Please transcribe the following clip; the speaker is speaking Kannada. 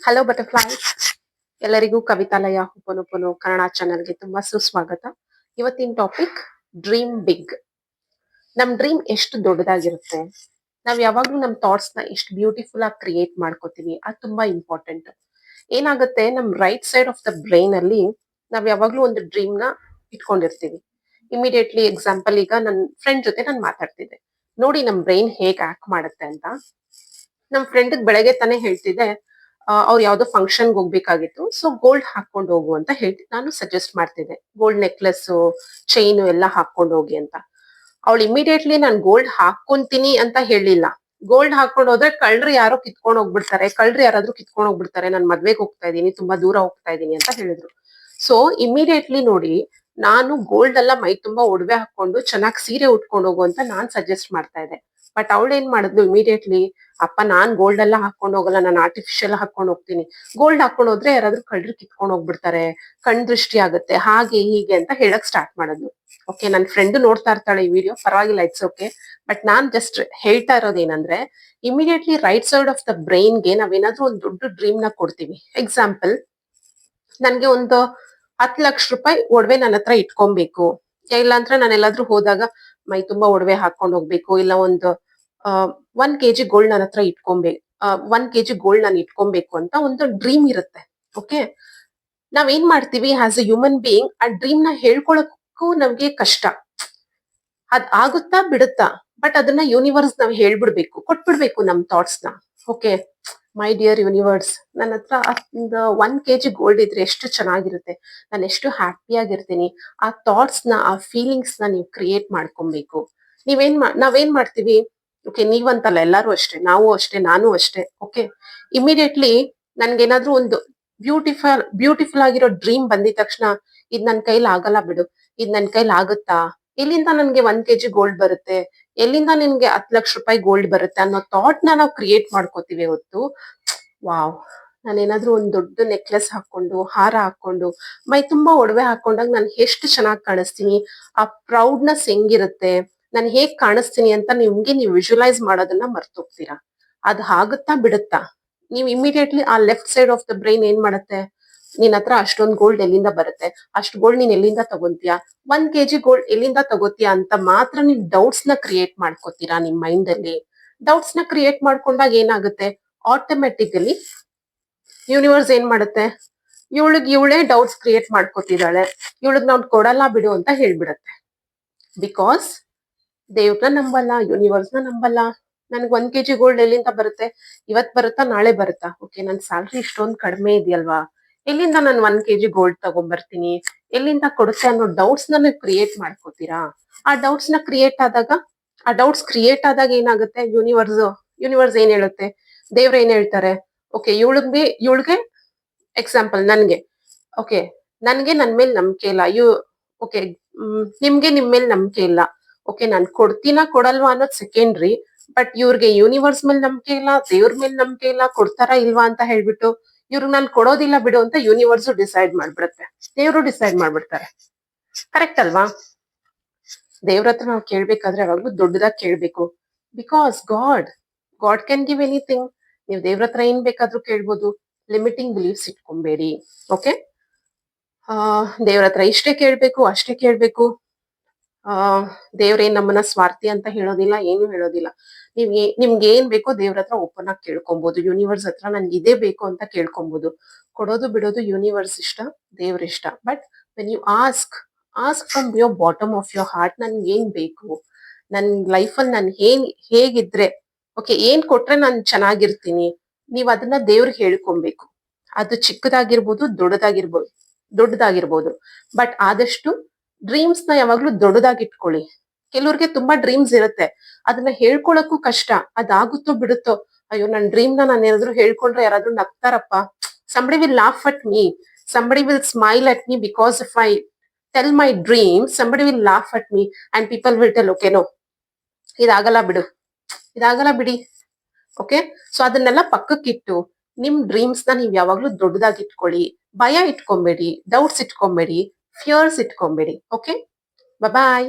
ಹಲೋ ಬಟರ್ಫ್ಲೈಸ್, ಎಲ್ಲರಿಗೂ ಕವಿತಾಲಯ ಹುಪನುಪನು ಕನ್ನಡ ಚಾನೆಲ್ಗೆ ತುಂಬಾ ಸುಸ್ವಾಗತ. ಇವತ್ತಿನ ಟಾಪಿಕ್ ಡ್ರೀಮ್ ಬಿಗ್. ನಮ್ ಡ್ರೀಮ್ ಎಷ್ಟು ದೊಡ್ಡದಾಗಿರುತ್ತೆ, ನಾವ್ ಯಾವಾಗ್ಲೂ ನಮ್ ಥಾಟ್ಸ್ ನ ಎಷ್ಟು ಬ್ಯೂಟಿಫುಲ್ ಆಗಿ ಕ್ರಿಯೇಟ್ ಮಾಡ್ಕೋತೀವಿ, ಅದು ತುಂಬಾ ಇಂಪಾರ್ಟೆಂಟ್. ಏನಾಗುತ್ತೆ, ನಮ್ right side of the brain ಅಲ್ಲಿ ನಾವ್ ಯಾವಾಗ್ಲೂ ಒಂದು ಡ್ರೀಮ್ ನ ಇಟ್ಕೊಂಡಿರ್ತೀವಿ. ಇಮಿಡಿಯೇಟ್ಲಿ ಎಕ್ಸಾಂಪಲ್, ಈಗ ನನ್ನ ಫ್ರೆಂಡ್ ಜೊತೆ ನಾನು ಮಾತಾಡ್ತಿದ್ದೆ, ನೋಡಿ ನಮ್ ಬ್ರೈನ್ ಹೇಗ್ ಆಕ್ಟ್ ಮಾಡುತ್ತೆ ಅಂತ. ನಮ್ ಫ್ರೆಂಡ್ ಬೆಳಗ್ಗೆ ತಾನೇ ಹೇಳ್ತಿದ್ದೆ, ಅವ್ರು ಯಾವ್ದೋ ಫಂಕ್ಷನ್ಗೆ ಹೋಗ್ಬೇಕಾಗಿತ್ತು, ಸೊ ಗೋಲ್ಡ್ ಹಾಕೊಂಡು ಹೋಗು ಅಂತ ಹೇಳ್ತಿ ನಾನು ಸಜೆಸ್ಟ್ ಮಾಡ್ತಿದ್ದೆ. ಗೋಲ್ಡ್ ನೆಕ್ಲೆಸ್, ಚೈನ್ ಎಲ್ಲ ಹಾಕೊಂಡು ಹೋಗಿ ಅಂತ. ಅವಳು ಇಮಿಡಿಯೇಟ್ಲಿ ನಾನು ಗೋಲ್ಡ್ ಹಾಕೊಂತೀನಿ ಅಂತ ಹೇಳಿಲ್ಲ. ಗೋಲ್ಡ್ ಹಾಕೊಂಡು ಹೋದ್ರೆ ಕಳ್ರು ಯಾರೋ ಕಿತ್ಕೊಂಡು ಹೋಗ್ಬಿಡ್ತಾರೆ, ಕಳ್ರು ಯಾರಾದ್ರೂ ಕಿತ್ಕೊಂಡು ಹೋಗ್ಬಿಡ್ತಾರೆ, ನಾನು ಮದ್ವೆಗೆ ಹೋಗ್ತಾ ಇದ್ದೀನಿ, ತುಂಬಾ ದೂರ ಹೋಗ್ತಾ ಇದ್ದೀನಿ ಅಂತ ಹೇಳಿದ್ರು. ಸೊ ಇಮಿಡಿಯೇಟ್ಲಿ ನೋಡಿ, ನಾನು ಗೋಲ್ಡ್ ಎಲ್ಲ ಮೈ ತುಂಬಾ ಒಡವೆ ಹಾಕೊಂಡು ಚೆನ್ನಾಗಿ ಸೀರೆ ಉಟ್ಕೊಂಡು ಹೋಗು ಅಂತ ನಾನ್ ಸಜೆಸ್ಟ್ ಮಾಡ್ತಾ ಇದ್ದೆ. ಬಟ್ ಅವಳು ಏನ್ ಮಾಡಿದ್ಲು, ಇಮಿಡಿಯೇಟ್ಲಿ ಅಪ್ಪ ನಾನ್ ಗೋಲ್ಡ್ ಎಲ್ಲ ಹಾಕೊಂಡು ಹೋಗಲ್ಲ, ನಾನು ಆರ್ಟಿಫಿಷಿಯಲ್ ಹಾಕೊಂಡು ಹೋಗ್ತೀನಿ, ಗೋಲ್ಡ್ ಹಾಕೊಂಡು ಹೋದ್ರೆ ಯಾರಾದ್ರೂ ಕಳ್ರು ಕಿತ್ಕೊಂಡು ಹೋಗ್ಬಿಡ್ತಾರೆ, ಕಣ್ ದೃಷ್ಟಿ ಆಗುತ್ತೆ, ಹಾಗೆ ಹೀಗೆ ಅಂತ ಹೇಳಕ್ ಸ್ಟಾರ್ಟ್ ಮಾಡಿದ್ಲು. ಓಕೆ, ನನ್ನ ಫ್ರೆಂಡ್ ನೋಡ್ತಾ ಇರ್ತಾಳೆ ಈ ವಿಡಿಯೋ, ಪರವಾಗಿಲ್ಲ, ಇಟ್ಸ್ ಓಕೆ. ಬಟ್ ನಾನ್ ಜಸ್ಟ್ ಹೇಳ್ತಾ ಇರೋದೇನಂದ್ರೆ, immediately right side of the ಬ್ರೈನ್ಗೆ ನಾವೇನಾದ್ರೂ ಒಂದು ದೊಡ್ಡ ಡ್ರೀಮ್ ನ ಕೊಡ್ತೀವಿ. ಎಕ್ಸಾಂಪಲ್, ನನ್ಗೆ ಒಂದು 10 ಲಕ್ಷ ರೂಪಾಯಿ ಒಡವೆ ನನ್ನ ಹತ್ರ ಇಟ್ಕೊಬೇಕು, ಇಲ್ಲಾಂದ್ರೆ ನಾನು ಎಲ್ಲಾದ್ರೂ ಹೋದಾಗ ಮೈ ತುಂಬಾ ಒಡವೆ ಹಾಕೊಂಡು ಹೋಗ್ಬೇಕು, ಇಲ್ಲ ಒಂದು 1 kg ಗೋಲ್ಡ್ ನನ್ನ ಹತ್ರ ಇಟ್ಕೊಬೇಕು, 1 kg ಗೋಲ್ಡ್ ನಾನು ಇಟ್ಕೊಬೇಕು ಅಂತ ಒಂದು ಡ್ರೀಮ್ ಇರುತ್ತೆ. ಓಕೆ, ನಾವೇನ್ ಮಾಡ್ತೀವಿ ಆಸ್ ಅ ಹ್ಯೂಮನ್ ಬೀಯಿಂಗ್, ಆ ಡ್ರೀಮ್ ನ ಹೇಳ್ಕೊಳಕ್ಕೂ ನಮ್ಗೆ ಕಷ್ಟ. ಅದ್ ಆಗುತ್ತಾ ಬಿಡುತ್ತಾ, ಬಟ್ ಅದನ್ನ ಯೂನಿವರ್ಸ್ ನಾವ್ ಹೇಳ್ಬಿಡ್ಬೇಕು, ಕೊಟ್ಬಿಡ್ಬೇಕು ನಮ್ ಥಾಟ್ಸ್ ನ. ಓಕೆ, ಮೈ ಡಿಯರ್ ಯೂನಿವರ್ಸ್, ನನ್ನ ಹತ್ರ ಒಂದು 1 kg ಗೋಲ್ಡ್ ಇದ್ರೆ ಎಷ್ಟು ಚೆನ್ನಾಗಿರುತ್ತೆ, ನಾನು ಎಷ್ಟು ಹ್ಯಾಪಿ ಆಗಿರ್ತೀನಿ. ಆ ಥಾಟ್ಸ್ ನ, ಆ ಫೀಲಿಂಗ್ಸ್ ನ ನೀವು ಕ್ರಿಯೇಟ್ ಮಾಡ್ಕೊಬೇಕು. ನಾವೇನ್ ಮಾಡ್ತೀವಿ, ಓಕೆ ನೀವಂತಲ್ಲ, ಎಲ್ಲಾರು ಅಷ್ಟೇ, ನಾವು ಅಷ್ಟೇ, ನಾನು ಅಷ್ಟೇ. ಓಕೆ, ಇಮಿಡಿಯೇಟ್ಲಿ ನನ್ಗೇನಾದ್ರೂ ಒಂದು ಬ್ಯೂಟಿಫುಲ್ ಆಗಿರೋ ಡ್ರೀಮ್ ಬಂದಿದ ತಕ್ಷಣ, ಇದ್ ನನ್ ಕೈಲಿ ಆಗಲ್ಲ ಬಿಡು, ಇದ್ ನನ್ ಕೈಲಿ ಆಗುತ್ತಾ, ಎಲ್ಲಿಂದ ನನ್ಗೆ 1 kg ಗೋಲ್ಡ್ ಬರುತ್ತೆ, ಎಲ್ಲಿಂದ ನಿನ್ಗೆ 10 ಲಕ್ಷ ರೂಪಾಯಿ ಗೋಲ್ಡ್ ಬರುತ್ತೆ ಅನ್ನೋ ಥಾಟ್ ನ ನಾವು ಕ್ರಿಯೇಟ್ ಮಾಡ್ಕೋತೀವಿ ಹೊತ್ತು. ವಾವ್, ನಾನೇನಾದ್ರೂ ಒಂದ್ ದೊಡ್ಡ ನೆಕ್ಲೆಸ್ ಹಾಕೊಂಡು, ಹಾರ ಹಾಕೊಂಡು, ಮೈ ತುಂಬಾ ಒಡವೆ ಹಾಕೊಂಡಾಗ ನಾನು ಎಷ್ಟು ಚೆನ್ನಾಗಿ ಕಾಣಿಸ್ತೀನಿ, ಆ ಪ್ರೌಡ್ನೆಸ್ ಹೆಂಗಿರುತ್ತೆ, ನಾನು ಹೇಗ್ ಕಾಣಿಸ್ತೀನಿ ಅಂತ ನೀವು ವಿಜುವಲೈಸ್ ಮಾಡೋದನ್ನ ಮರ್ತೋಗ್ತೀರಾ. ಅದ್ ಆಗುತ್ತಾ ಬಿಡುತ್ತಾ, ನೀವು ಇಮಿಡಿಯೇಟ್ಲಿ ಆ left side of the brain ಏನ್ ಮಾಡುತ್ತೆ, ನಿನ್ ಹತ್ರ ಅಷ್ಟೊಂದ್ ಗೋಲ್ಡ್ ಎಲ್ಲಿಂದ ಬರುತ್ತೆ, ಅಷ್ಟು ಗೋಲ್ಡ್ ನೀನ್ ಎಲ್ಲಿಂದ ತಗೊಂತೀಯಾ, 1 kg ಗೋಲ್ಡ್ ಎಲ್ಲಿಂದ ತಗೋತೀಯಾ ಅಂತ ಮಾತ್ರ ನೀವು ಡೌಟ್ಸ್ ನ ಕ್ರಿಯೇಟ್ ಮಾಡ್ಕೋತೀರಾ ನಿಮ್ ಮೈಂಡ್ ಅಲ್ಲಿ. ಡೌಟ್ಸ್ ನ ಕ್ರಿಯೇಟ್ ಮಾಡ್ಕೊಂಡಾಗ ಏನಾಗುತ್ತೆ, ಆಟೋಮೆಟಿಕಲಿ ಯೂನಿವರ್ಸ್ ಏನ್ ಮಾಡುತ್ತೆ, ಇವಳೇ ಡೌಟ್ಸ್ ಕ್ರಿಯೇಟ್ ಮಾಡ್ಕೋತಿದ್ದಾಳೆ, ಇವಳಿಗೆ ನಾವು ಕೊಡಲ್ಲ ಬಿಡು ಅಂತ ಹೇಳ್ಬಿಡತ್ತೆ. ಬಿಕಾಸ್ ದೇವ್ರನ್ನ ನಂಬಲ್ಲ, ಯೂನಿವರ್ಸ್ ನ ನಂಬಲ್ಲ. ನನ್ಗೆ 1 kg ಗೋಲ್ಡ್ ಎಲ್ಲಿಂದ ಬರುತ್ತೆ, ಇವತ್ ಬರುತ್ತಾ ನಾಳೆ ಬರುತ್ತಾ, ಓಕೆ ನನ್ ಸ್ಯಾಲ್ರಿ ಇಷ್ಟೊಂದು ಕಡಿಮೆ ಇದೆಯಲ್ವಾ, ಎಲ್ಲಿಂದ ನಾನು 1 kg ಗೋಲ್ಡ್ ತಗೊಂಡ್ಬರ್ತೀನಿ, ಎಲ್ಲಿಂದ ಕೊಡುತ್ತೆ ಅನ್ನೋ ಡೌಟ್ಸ್ ನ ನೀವು ಕ್ರಿಯೇಟ್ ಮಾಡ್ಕೋತೀರಾ. ಆ ಡೌಟ್ಸ್ ನ ಕ್ರಿಯೇಟ್ ಆದಾಗ, ಆ ಡೌಟ್ಸ್ ಕ್ರಿಯೇಟ್ ಆದಾಗ ಏನಾಗುತ್ತೆ, ಯೂನಿವರ್ಸ್ ಏನ್ ಹೇಳುತ್ತೆ, ದೇವ್ರ ಏನ್ ಹೇಳ್ತಾರೆ, ಓಕೆ ಇವಳಿಗೆ ಎಕ್ಸಾಂಪಲ್ ನನ್ಗೆ, ಓಕೆ ನನ್ಗೆ ನನ್ ಮೇಲೆ ನಂಬಿಕೆ ಇಲ್ಲ, ಓಕೆ ನಿಮ್ಗೆ ನಿಮ್ ಮೇಲೆ ನಂಬಿಕೆ ಇಲ್ಲ, ಓಕೆ ನಾನ್ ಕೊಡ್ತೀನಾ ಕೊಡಲ್ವಾ ಅನ್ನೋದು ಸೆಕೆಂಡ್ರಿ. ಬಟ್ ಇವ್ರಿಗೆ ಯೂನಿವರ್ಸ್ ಮೇಲೆ ನಂಬಿಕೆ ಇಲ್ಲ, ದೇವ್ರ ಮೇಲೆ ನಂಬಿಕೆ ಇಲ್ಲ, ಕೊಡ್ತಾರಾ ಇಲ್ವಾ ಅಂತ ಹೇಳ್ಬಿಟ್ಟು ಇವ್ರಿಗೆ ನಾನು ಕೊಡೋದಿಲ್ಲ ಬಿಡು ಅಂತ ಯೂನಿವರ್ಸ್ ಡಿಸೈಡ್ ಮಾಡ್ಬಿಡುತ್ತೆ, ದೇವ್ರು ಡಿಸೈಡ್ ಮಾಡ್ಬಿಡ್ತಾರೆ. ಕರೆಕ್ಟ್ ಅಲ್ವಾ? ದೇವ್ರ ಹತ್ರ ನಾವು ಕೇಳ್ಬೇಕಾದ್ರೆ ಯಾವಾಗ್ಲೂ ದೊಡ್ಡದಾಗಿ ಕೇಳ್ಬೇಕು. Because god can give anything. ನೀವು ದೇವ್ರ ಹತ್ರ ಏನ್ ಬೇಕಾದ್ರೂ ಕೇಳ್ಬೋದು. Limiting beliefs ಇಟ್ಕೊಬೇಡಿ. ಓಕೆ, ದೇವ್ರ ಹತ್ರ ಇಷ್ಟೇ ಕೇಳ್ಬೇಕು, ಅಷ್ಟೇ ಕೇಳ್ಬೇಕು. ದೇವ್ರೇನ್ ನಮ್ಮನ್ನ ಸ್ವಾರ್ಥಿ ಅಂತ ಹೇಳೋದಿಲ್ಲ, ಏನು ಹೇಳೋದಿಲ್ಲ. ನಿಮ್ಗೆ ಏನ್ ಬೇಕೋ ದೇವ್ರ ಹತ್ರ ಓಪನ್ ಆಗಿ ಕೇಳ್ಕೊಬಹುದು. ಯೂನಿವರ್ಸ್ ಹತ್ರ ನನ್ಗೆ ಇದೇ ಬೇಕು ಅಂತ ಕೇಳ್ಕೊಬಹುದು. ಕೊಡೋದು ಬಿಡೋದು ಯೂನಿವರ್ಸ್ ಇಷ್ಟ, ದೇವ್ರ ಇಷ್ಟ. But when you ask from your bottom of your heart, ನನ್ಗೆ ಏನ್ ಬೇಕು, ನನ್ ಲೈಫಲ್ಲಿ ನಾನು ಹೇಗಿದ್ರೆ, ಓಕೆ ಏನ್ ಕೊಟ್ರೆ ನಾನು ಚೆನ್ನಾಗಿರ್ತೀನಿ, ನೀವ್ ಅದನ್ನ ದೇವ್ರಿಗೆ ಹೇಳ್ಕೊಬೇಕು. ಅದು ಚಿಕ್ಕದಾಗಿರ್ಬೋದು, ದೊಡ್ಡದಾಗಿರ್ಬೋದು. ಬಟ್ ಆದಷ್ಟು ಡ್ರೀಮ್ಸ್ ನ ಯಾವಾಗ್ಲೂ ದೊಡ್ಡದಾಗಿಟ್ಕೊಳ್ಳಿ. ಕೆಲವ್ರಿಗೆ ತುಂಬಾ ಡ್ರೀಮ್ಸ್ ಇರುತ್ತೆ, ಅದನ್ನ ಹೇಳ್ಕೊಳಕ್ಕೂ ಕಷ್ಟ. ಅದಾಗುತ್ತೋ ಬಿಡುತ್ತೋ, ಅಯ್ಯೋ ನನ್ ಡ್ರೀಮ್ ನ ನಾನು ಏನಾದ್ರು ಹೇಳ್ಕೊಂಡ್ರೆ ಯಾರಾದ್ರೂ ನಗ್ತಾರಪ್ಪ, somebody will laugh at me, somebody will smile at me, because if I tell my dream, somebody will laugh at me and people will tell, okay no, ಇದಾಗಲ್ಲ ಬಿಡಿ. ಓಕೆ, ಸೊ ಅದನ್ನೆಲ್ಲ ಪಕ್ಕಕ್ಕಿಟ್ಟು ನಿಮ್ ಡ್ರೀಮ್ಸ್ ನ ನೀವ್ ಯಾವಾಗ್ಲೂ ದೊಡ್ಡದಾಗಿಟ್ಕೊಳ್ಳಿ. ಭಯ ಇಟ್ಕೊಂಬೇಡಿ, ಡೌಟ್ಸ್ ಇಟ್ಕೊಂಬೇಡಿ, ಫಿಯರ್ಸ್ ಇಟ್ಕೊಂಬೇಡಿ. ಓಕೆ, ಬಾಯ್.